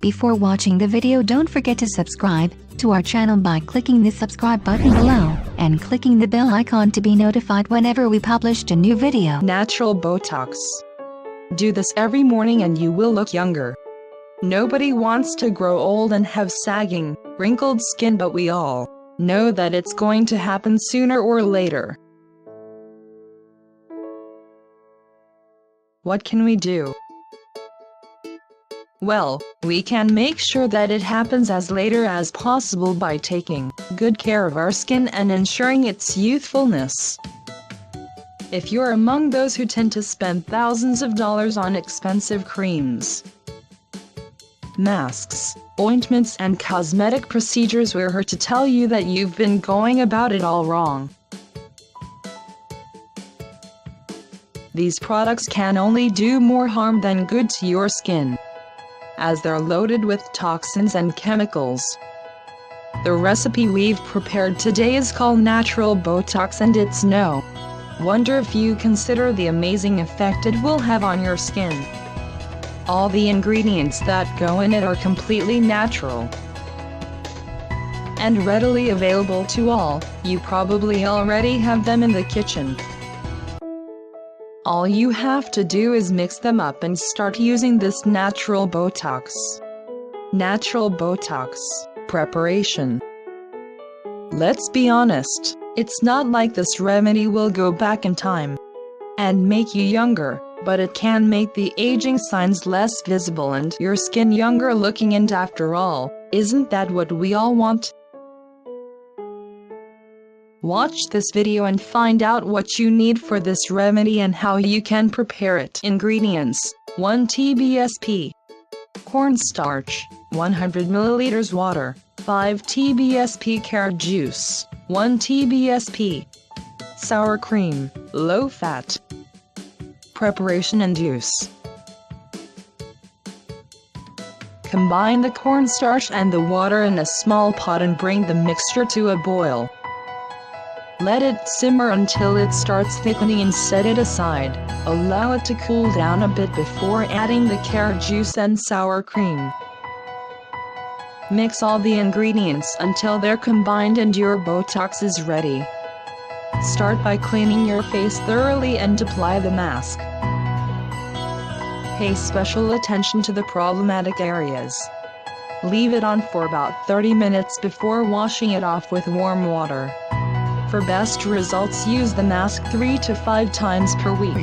Before watching the video, don't forget to subscribe to our channel by clicking the subscribe button below and clicking the bell icon to be notified whenever we publish a new video. Natural Botox. Do this every morning and you will look younger. Nobody wants to grow old and have sagging, wrinkled skin, but we all know that it's going to happen sooner or later. What can we do? Well, we can make sure that it happens as later as possible by taking good care of our skin and ensuring its youthfulness. If you're among those who tend to spend thousands of dollars on expensive creams, masks, ointments and cosmetic procedures, we're here to tell you that you've been going about it all wrong. These products can only do more harm than good to your skin, as they're loaded with toxins and chemicals. The recipe we've prepared today is called Natural Botox, and it's no wonder if you consider the amazing effect it will have on your skin. All the ingredients that go in it are completely natural and readily available to all. You probably already have them in the kitchen. All you have to do is mix them up and start using this Natural Botox. Natural Botox preparation. Let's be honest, it's not like this remedy will go back in time and make you younger, but it can make the aging signs less visible and your skin younger looking, and after all, isn't that what we all want? Watch this video and find out what you need for this remedy and how you can prepare it. Ingredients: 1 TBSP cornstarch, 100 ml water, 5 TBSP carrot juice, 1 TBSP sour cream, low fat. Preparation and use: combine the cornstarch and the water in a small pot and bring the mixture to a boil. Let it simmer until it starts thickening and set it aside. Allow it to cool down a bit before adding the carrot juice and sour cream. Mix all the ingredients until they're combined and your Botox is ready. Start by cleaning your face thoroughly and apply the mask. Pay special attention to the problematic areas. Leave it on for about 30 minutes before washing it off with warm water. For best results, use the mask 3 to 5 times per week.